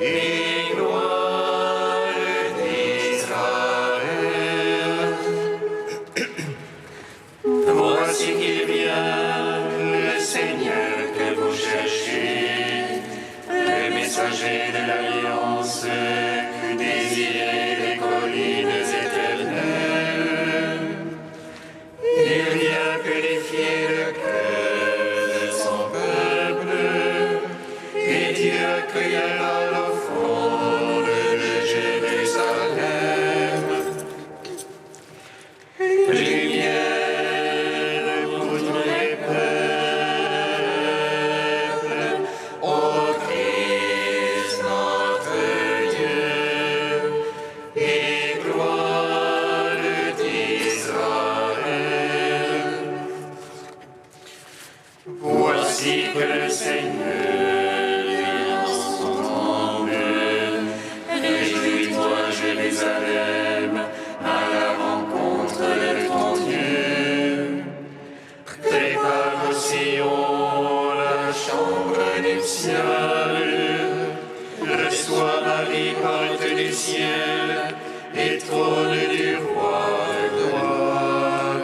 et gloire d'Israël. Voici qu'il vient, le Seigneur que vous cherchez, le messager de l'Alliance, désiré des collines éternelles. Il vient purifier le cœur de son peuple, et Dieu accueillera l'offrande de Jérusalem. Lumière pour tous les peuples, ô Christ notre Dieu, et gloire d'Israël. Voici que le Seigneur vient en son temple. Réjouis-toi, Jérusalem, à la rencontre de ton Dieu. Prépare au Sion la chambre nuptiale. Reçois Marie, porte du ciel, et trône du roi de gloire.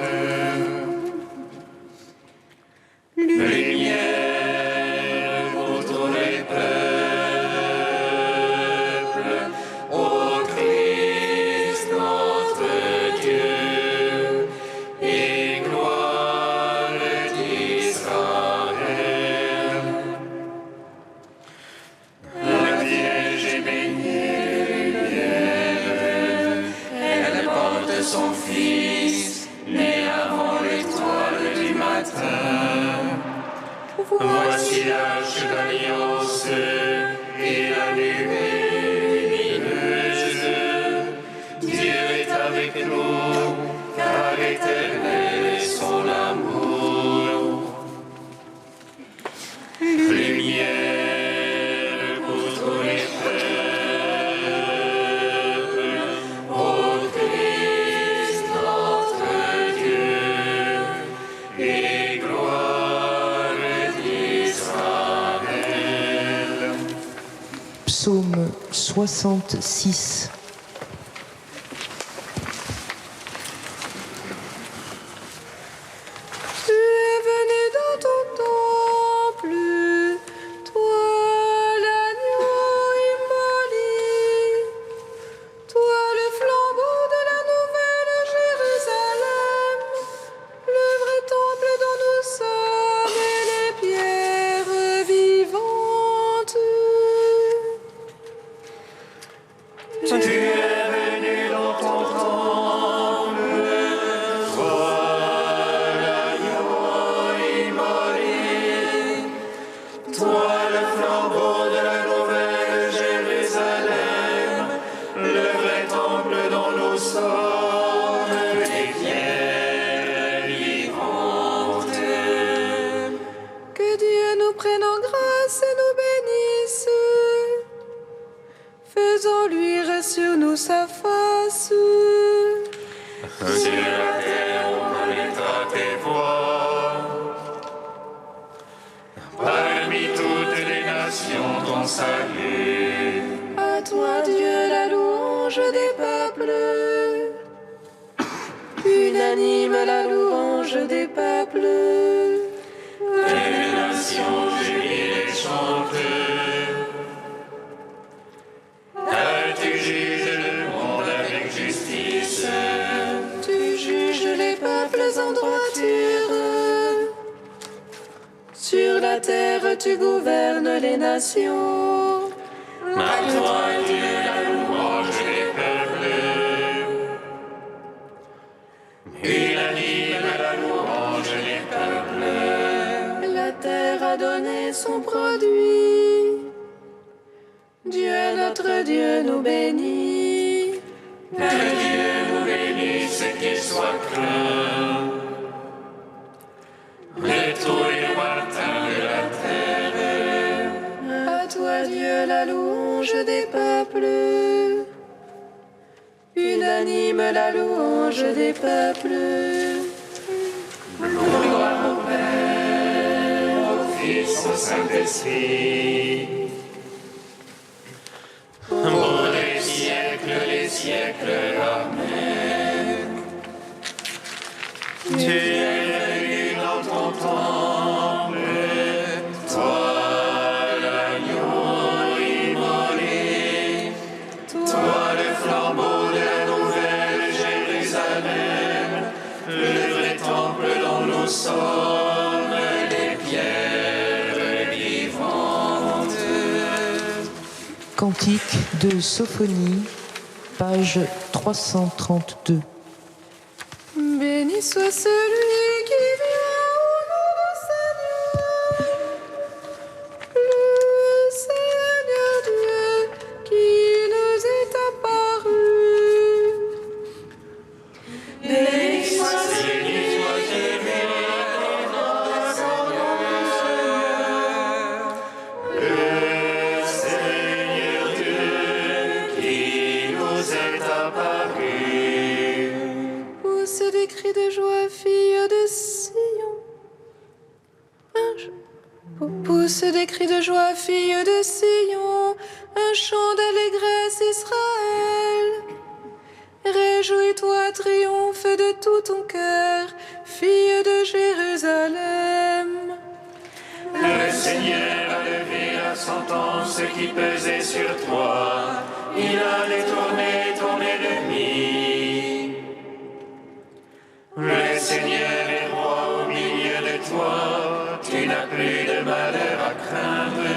Lumière pour tous les peuples, ô Christ notre Dieu, et gloire d'Israël. La Vierge est baignée de lumière, elle porte son Fils, né avant l'étoile du matin. Voici l'arche d'alliance et la nuée lumineuse. Dieu est avec nous, car éternel est son amour. Lumière pour tous les peuples, ô Christ notre Dieu, et gloire d'Israël. Psaume 66. Tu es venu dans ton temple, toi l'agneau immolé, toi le flambeau de la nouvelle Jérusalem, le vrai temple dont nous sommes et les pierres vivantes. Tu es venu dans ton temple, toi l'agneau immolé, toi le flambeau de la nouvelle Jérusalem, le vrai temple dont nous sommes les pierres vivantes. Que Dieu nous prenne en grâce et nous bénisse. Faisons luire sur nous sa face. Sur la terre on connaîtra tes voix. Parmi toutes les nations ton salut. À toi, Dieu, la louange des peuples. Unanime la louange des peuples. Les nations jubillent et chantent. Car tu juges le monde avec justice. Tu juges les peuples en droiture. Sur la terre, tu gouvernes les nations. À toi, Dieu, la louange des peuples. Unanime la louange des peuples. La terre a donné son produit. Dieu, notre Dieu, nous bénit. Que Dieu nous bénisse et qu'il soit craint. Les trous et le matin de la terre. À toi, Dieu, la louange des peuples. Unanime la louange des peuples. Gloire au Père, au Fils, au Saint-Esprit. des siècles. Amen. Tu es venu dans ton temple, toi l'agneau immolé, toi le flambeau de la nouvelle Jérusalem, le vrai temple dont nous sommes les pierres vivantes. Cantique de Sophonie, page 332. Béni soit celui qui vient au nom du Seigneur, le Seigneur Dieu qui nous est apparu. Béni soit celui qui vient au nom du Seigneur, Le Seigneur Dieu qui nous est apparu. pousse des cris de joie, fille de Sion. Pousse des cris de joie, fille de Sion, un chant d'allégresse, Israël. Réjouis-toi, triomphe de tout ton cœur, fille de Jérusalem. Le Seigneur a levé la sentence qui pesait sur toi. Il a détourné ton ennemi. Le Seigneur est roi au milieu de toi. Tu n'as plus de malheur à craindre.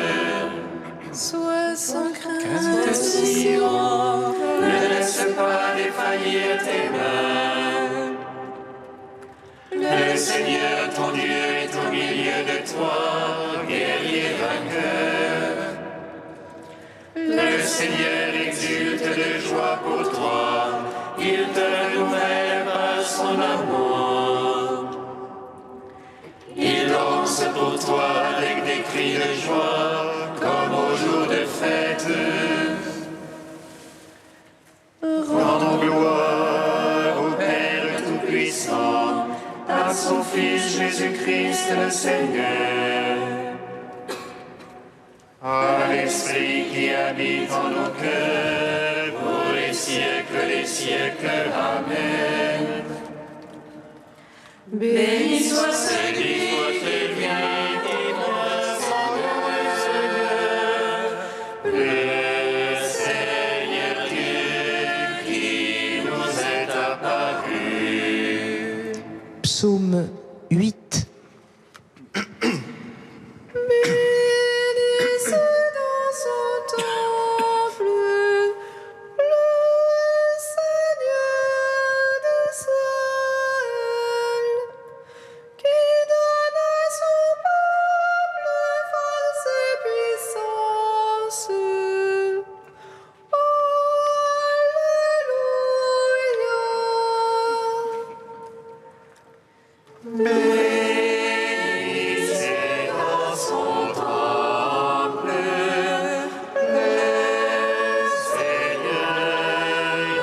Sois sans crainte, Sion, Ne laisse pas défaillir tes mains. Le Seigneur, ton Dieu, est au milieu de toi, guerrier vainqueur. Le Seigneur exulte de joie pour toi, il te renouvelle par son amour. Il lance pour toi avec des cris de joie, comme au jour de fête. Rendons gloire au Père Tout-Puissant, à son Fils Jésus-Christ le Seigneur, à l'Esprit qui habite en nos cœurs, pour les siècles des siècles. Amen. béni soit Celui qui vient au Seigneur, le Seigneur Dieu qui nous est apparu. Psaume 8. Bénisse dans son temple le Seigneur d'Israël, qui donne à son peuple force et puissance. Alléluia. Bénissez dans son temple le Seigneur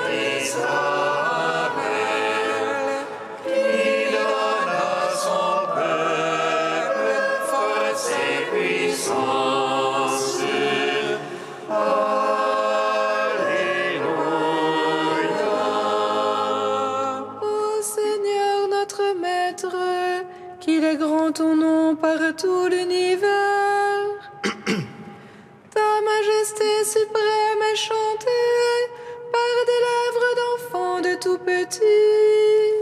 d'Israël, qui donne à son peuple force et puissance. Alléluia. Ô Seigneur notre Maître, qu'il est grand ton nom par tout l'univers. Ta majesté suprême est chantée par des lèvres d'enfants de tout petit.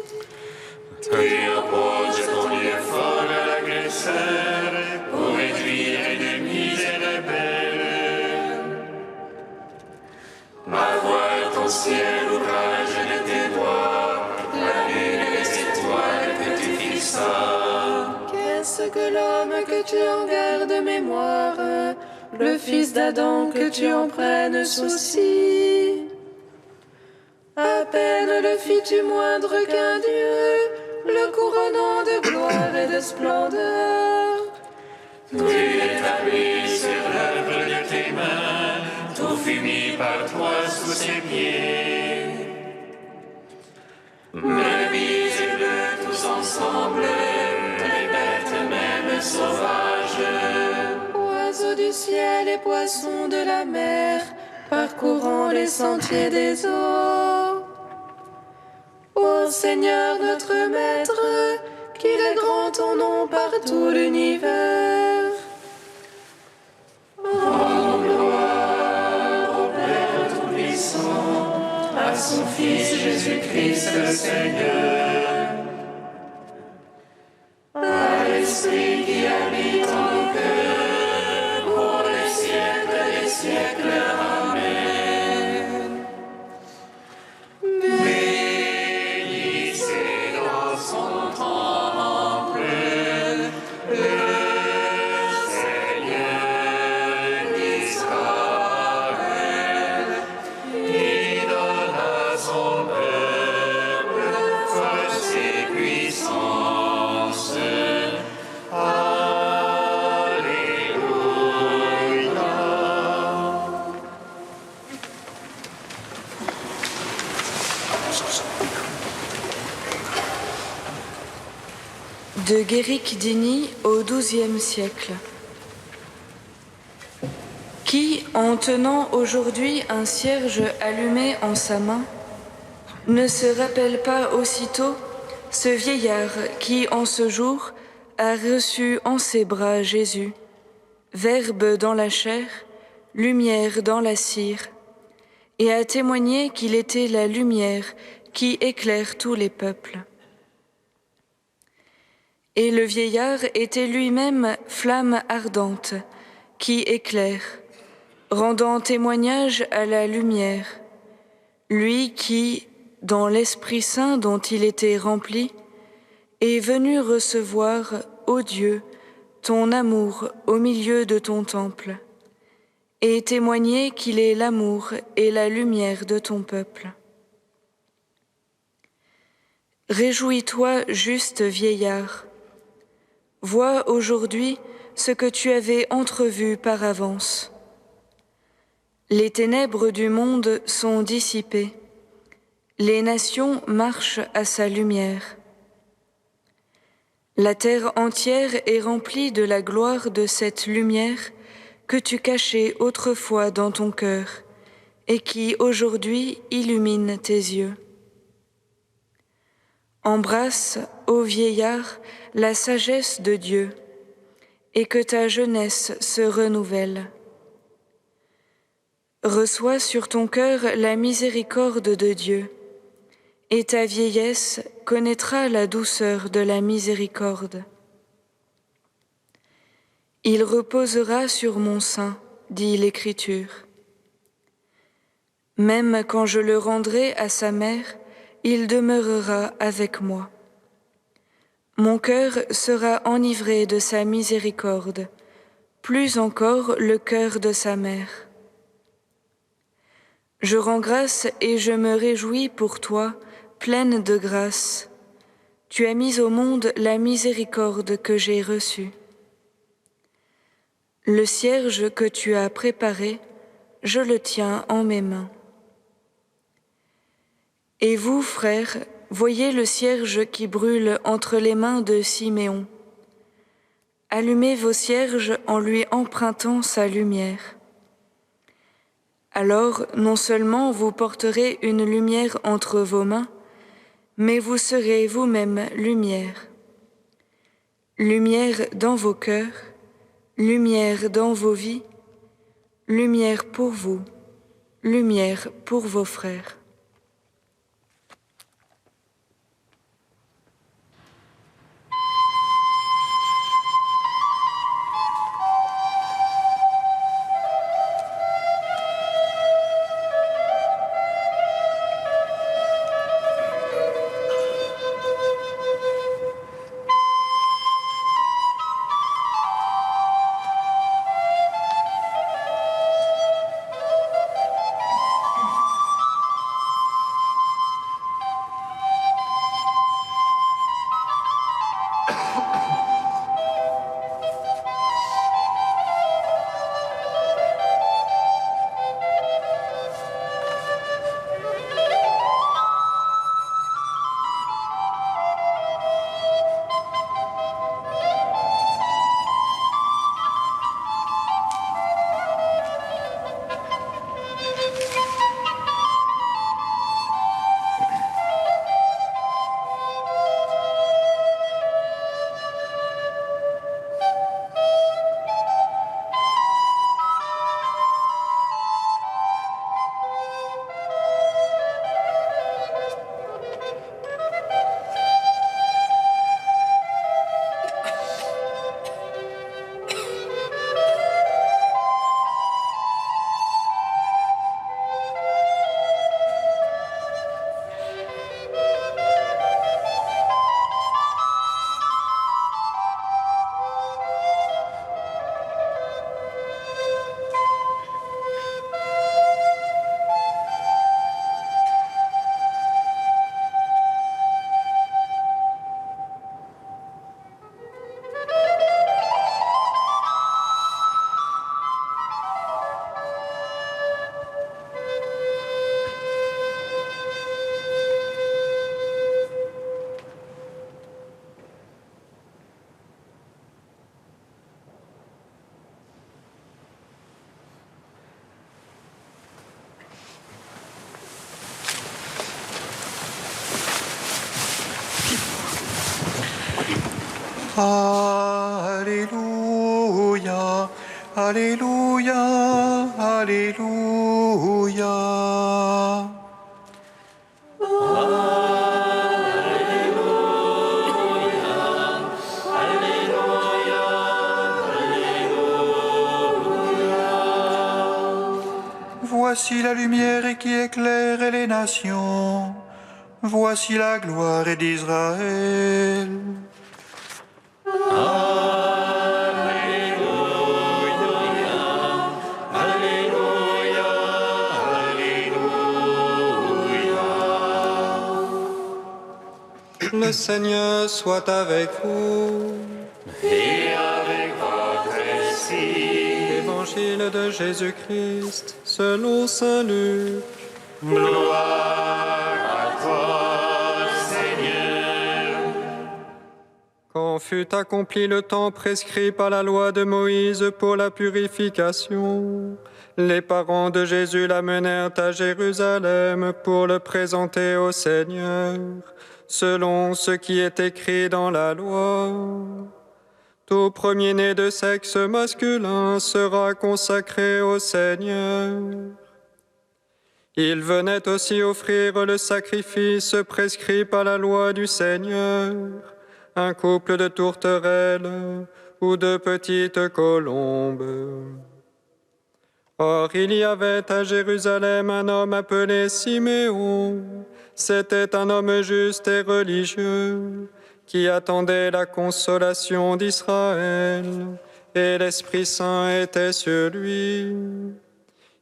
Tu opposes ton lieu fort à l'agresseur pour réduire ennemis et rebelles. À voir ton ciel, ouvrage de tes doigts, la lune et les étoiles que tu fixas. Qu'est-ce que l'homme que tu en gardes mémoire, le fils d'Adam que tu en prennes souci? À peine le fis-tu moindre qu'un Dieu, le couronnant de gloire et de splendeur. Tu l'établis sur l'œuvre de tes mains, tout fut mis par toi sous ses pieds. Brebis et bœufs tous ensemble, les bêtes même sauvages. Oiseaux du ciel et poissons de la mer, parcourant les sentiers des eaux. Ô Seigneur notre Maître, qu'il est grand ton nom par tout l'univers. Rendons gloire au Père Tout-Puissant, à son Fils Jésus-Christ le Seigneur, à l'Esprit qui habite en nos cœurs, pour les siècles des siècles. Amen. Bénissez dans son temple le Seigneur d'Israël, qui donne à son peuple force et puissance. Alléluia. De Guéric d'Igny au XIIe siècle. Qui, en tenant aujourd'hui un cierge allumé en sa main, ne se rappelle pas aussitôt ce vieillard qui, en ce jour, a reçu en ses bras Jésus, Verbe dans la chair, lumière dans la cire, et a témoigné qu'il était la lumière qui éclaire tous les peuples. Et le vieillard était lui-même flamme ardente, qui éclaire, rendant témoignage à la lumière, lui qui, dans l'Esprit Saint dont il était rempli, est venu recevoir, ô Dieu, ton amour au milieu de ton temple, et témoigner qu'il est l'amour et la lumière de ton peuple. Réjouis-toi, juste vieillard, vois aujourd'hui ce que tu avais entrevu par avance. Les ténèbres du monde sont dissipées, les nations marchent à sa lumière. La terre entière est remplie de la gloire de cette lumière que tu cachais autrefois dans ton cœur et qui aujourd'hui illumine tes yeux. Embrasse, ô vieillard, la sagesse de Dieu, et que ta jeunesse se renouvelle. Reçois sur ton cœur la miséricorde de Dieu, et ta vieillesse connaîtra la douceur de la miséricorde. Il reposera sur mon sein, dit l'Écriture. Même quand je le rendrai à sa mère, il demeurera avec moi. Mon cœur sera enivré de sa miséricorde, plus encore le cœur de sa mère. Je rends grâce et je me réjouis pour toi, pleine de grâce. Tu as mis au monde la miséricorde que j'ai reçue. Le cierge que tu as préparé, je le tiens en mes mains. Et vous, frères, voyez le cierge qui brûle entre les mains de Siméon. Allumez vos cierges en lui empruntant sa lumière. Alors, non seulement vous porterez une lumière entre vos mains, mais vous serez vous-même lumière. Lumière dans vos cœurs, lumière dans vos vies, lumière pour vous, lumière pour vos frères. Alléluia, Alléluia, Alléluia. Voici la lumière qui éclaire les nations. Voici la gloire d'Israël. Le Seigneur soit avec vous. Et avec votre esprit. Évangile de Jésus-Christ selon saint Luc. Gloire à toi, Seigneur. Quand fut accompli le temps prescrit par la loi de Moïse pour la purification, les parents de Jésus l'amenèrent à Jérusalem pour le présenter au Seigneur, selon ce qui est écrit dans la loi. Tout premier-né de sexe masculin sera consacré au Seigneur. Il venait aussi offrir le sacrifice prescrit par la loi du Seigneur, un couple de tourterelles ou de petites colombes. Or, il y avait à Jérusalem un homme appelé Siméon. C'était un homme juste et religieux, qui attendait la consolation d'Israël, et l'Esprit Saint était sur lui.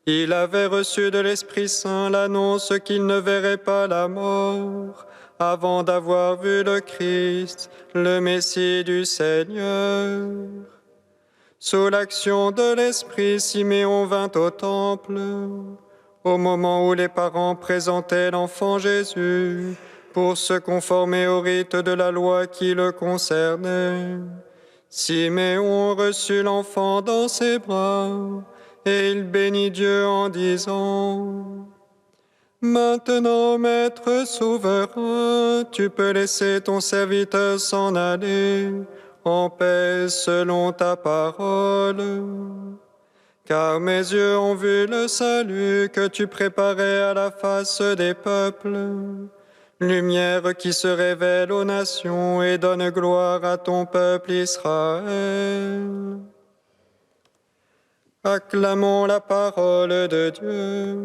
Il avait reçu de l'Esprit Saint l'annonce qu'il ne verrait pas la mort, avant d'avoir vu le Christ, le Messie du Seigneur. Sous l'action de l'Esprit, Siméon vint au temple, au moment où les parents présentaient l'enfant Jésus, pour se conformer au rite de la loi qui le concernait. Siméon reçut l'enfant dans ses bras, et il bénit Dieu en disant: Maintenant, Maître souverain, tu peux laisser ton serviteur s'en aller, en paix selon ta parole. Car mes yeux ont vu le salut que tu préparais à la face des peuples, lumière qui se révèle aux nations et donne gloire à ton peuple Israël. Acclamons la parole de Dieu.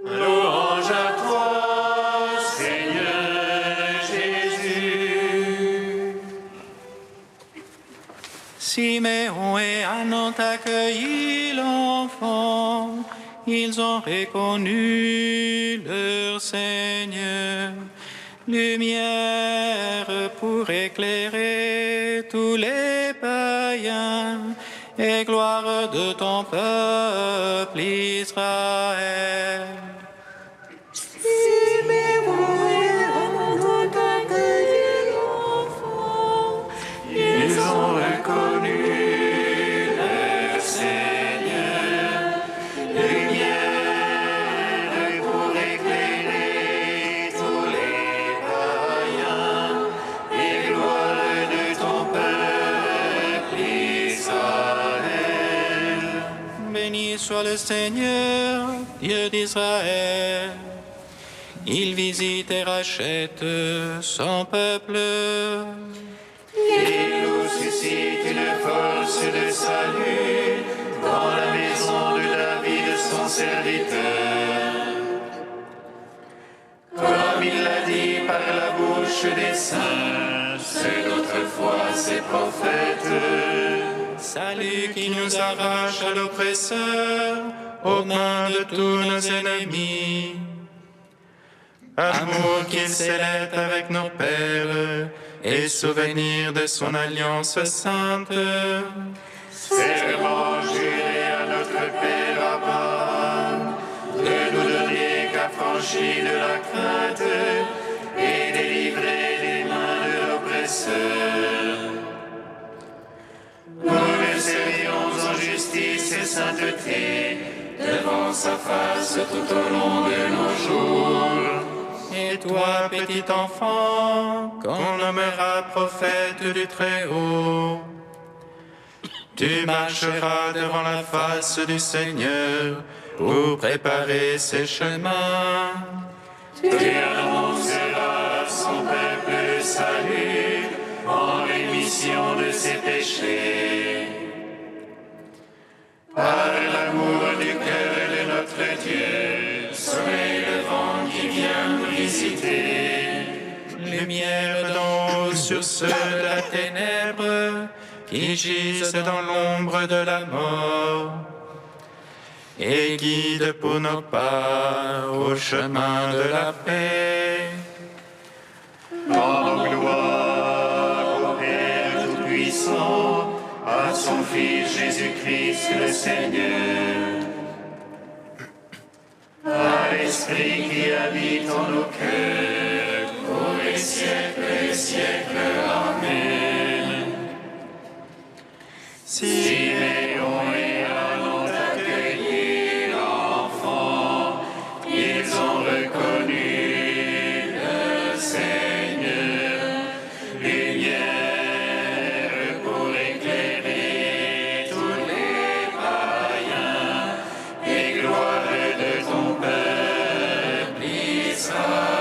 Louange à toi, Seigneur Jésus. Siméon et Anne ont accueilli l'enfant. Ils ont reconnu leur Seigneur. Lumière pour éclairer tous les païens et gloire de ton peuple Israël. Ils ont reconnu leur Seigneur, lumière pour éclairer tous les païens et gloire de ton peuple Israël. Béni soit le Seigneur, Dieu d'Israël. Il visite et rachète son peuple. Il nous suscite une force de salut dans la maison de David, son serviteur. Comme il l'a dit par la bouche des saints, ceux d'autrefois ses prophètes. Salut qui nous arrache à l'oppresseur, aux mains de tous nos ennemis. Amour qu'il célèbre avec nos pères, et souvenir de son alliance sainte. Serment juré à notre Père Abraham, de nous donner qu'affranchis de la crainte et délivrer des mains de l'oppresseur. Nous le servions en justice et sainteté, devant sa face tout au long de nos jours. Et toi, petit enfant, qu'on nommera prophète du Très-Haut, tu marcheras devant la face du Seigneur pour préparer ses chemins. Tu annonceras à son peuple le salut en rémission de ses péchés. Par l'amour du cœur de notre Dieu, soleil levant qui vient nous visiter, lumière d'en haut sur ceux de la ténèbre qui gisent dans l'ombre de la mort, et guide pour nos pas au chemin de la paix. En gloire au Père Tout-Puissant, à son Fils Jésus-Christ le Seigneur, à l'Esprit qui habite en nos cœurs, pour les siècles et les siècles. Amen. Siméon et Anne ont accueilli l'enfant, ils ont reconnu le Seigneur, lumière pour éclairer tous les païens, et gloire de ton peuple Israël.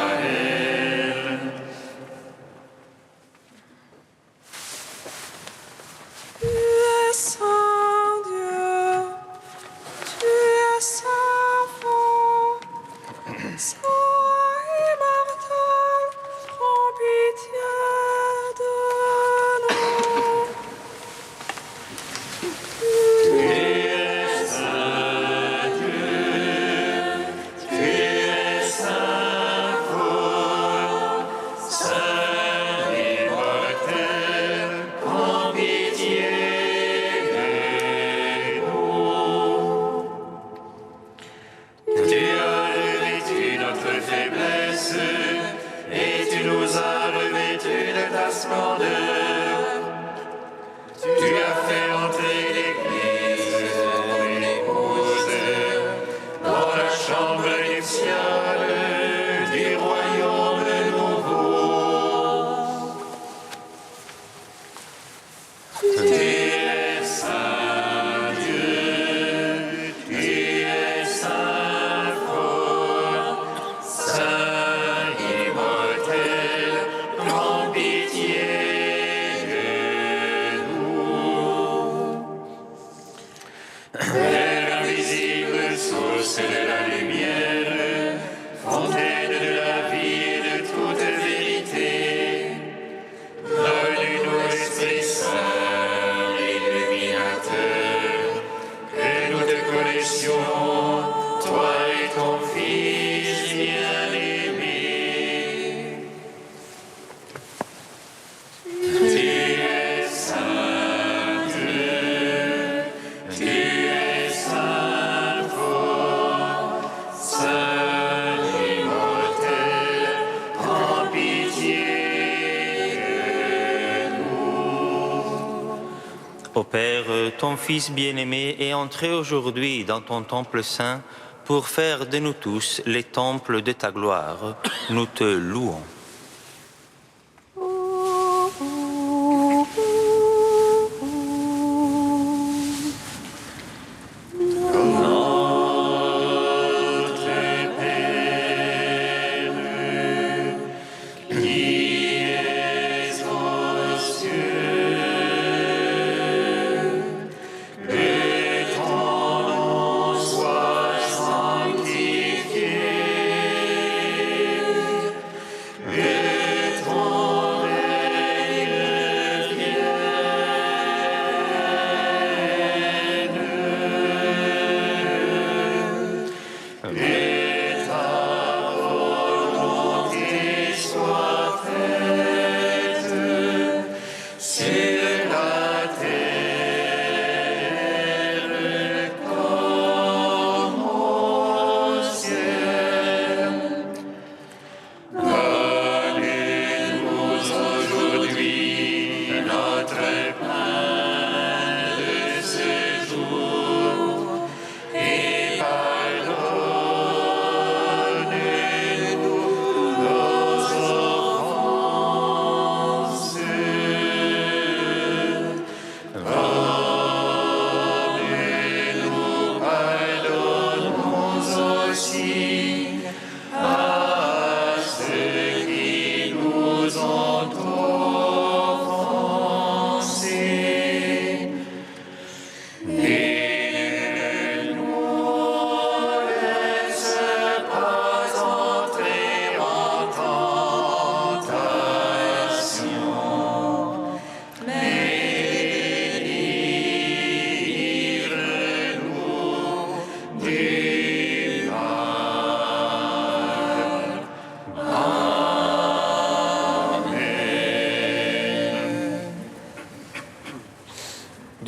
Ô Père, ton Fils bien-aimé est entré aujourd'hui dans ton temple saint pour faire de nous tous les temples de ta gloire. Nous te louons.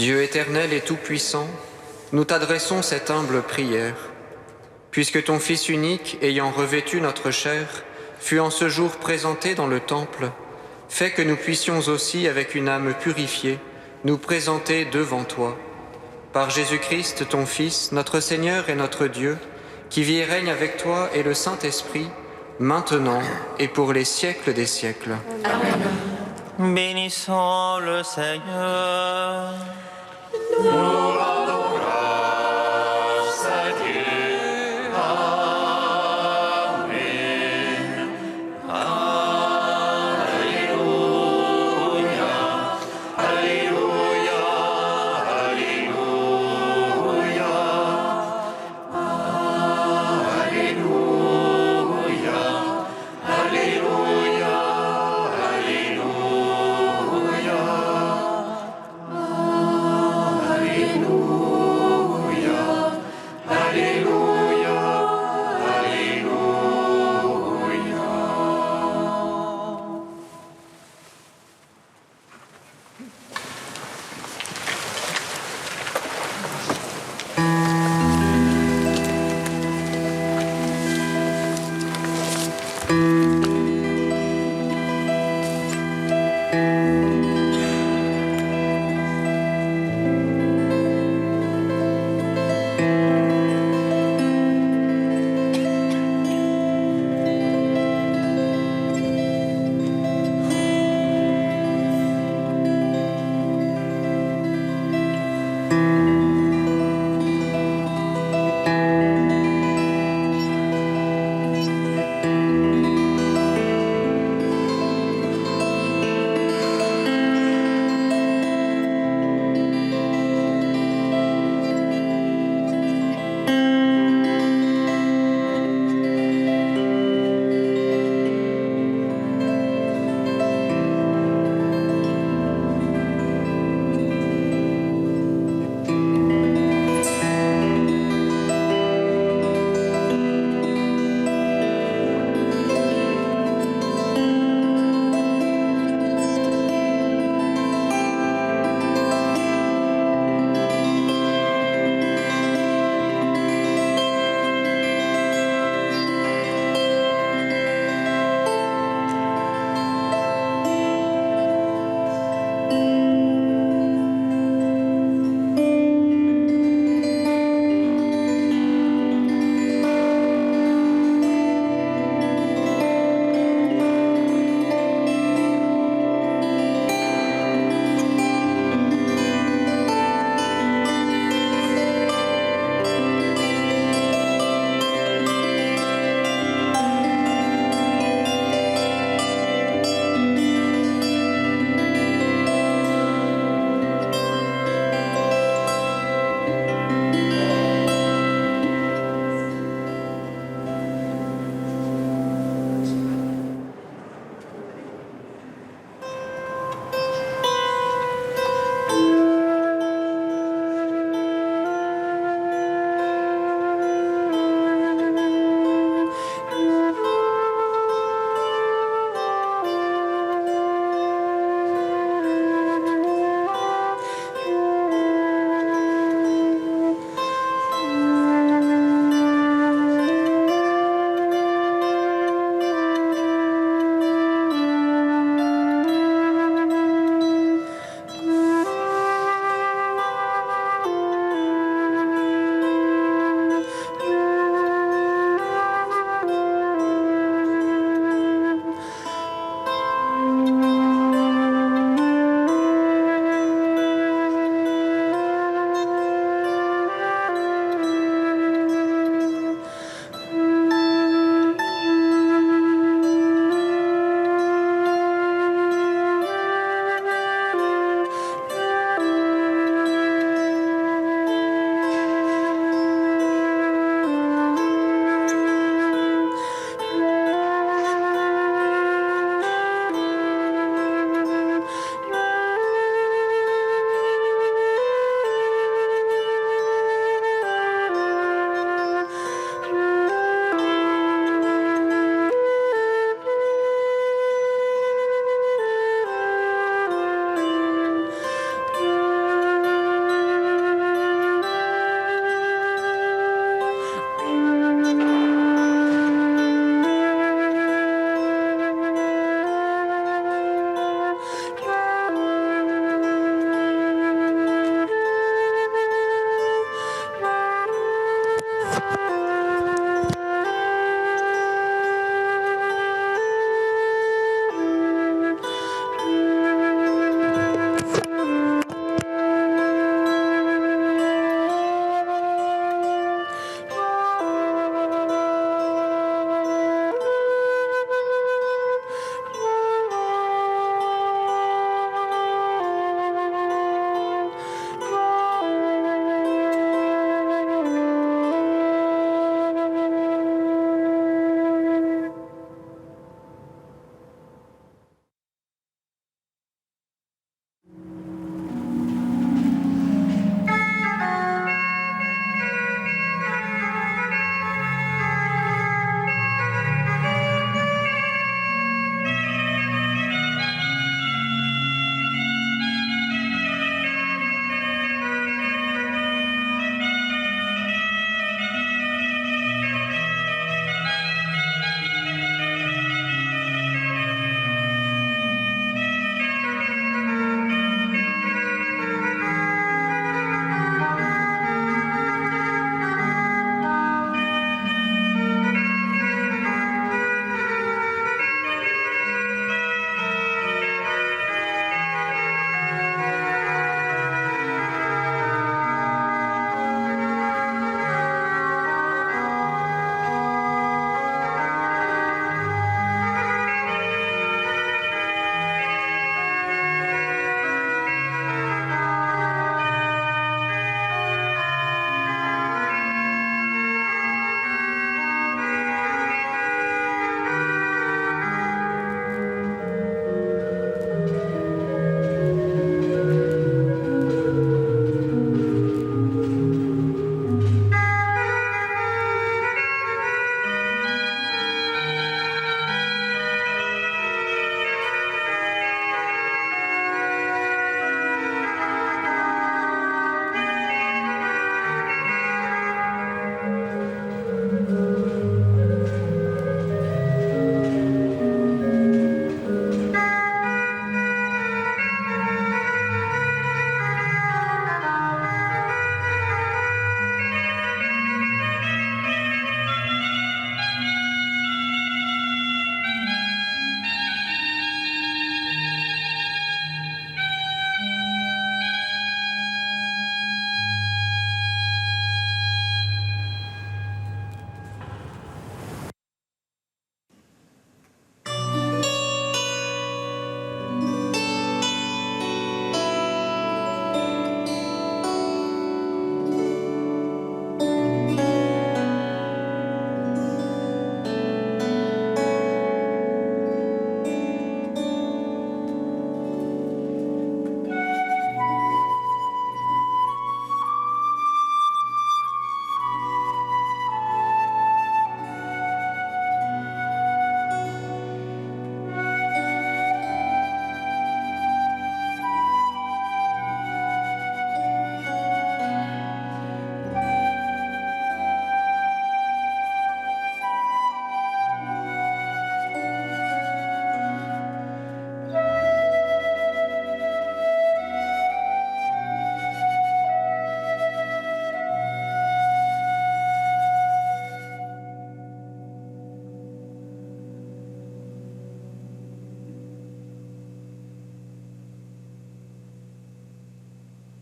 Dieu éternel et tout-puissant, nous t'adressons cette humble prière. Puisque ton Fils unique, ayant revêtu notre chair, fut en ce jour présenté dans le temple, fais que nous puissions aussi, avec une âme purifiée, nous présenter devant toi. Par Jésus-Christ, ton Fils, notre Seigneur et notre Dieu, qui vit et règne avec toi et le Saint-Esprit, maintenant et pour les siècles des siècles. Bénissons le Seigneur. Nous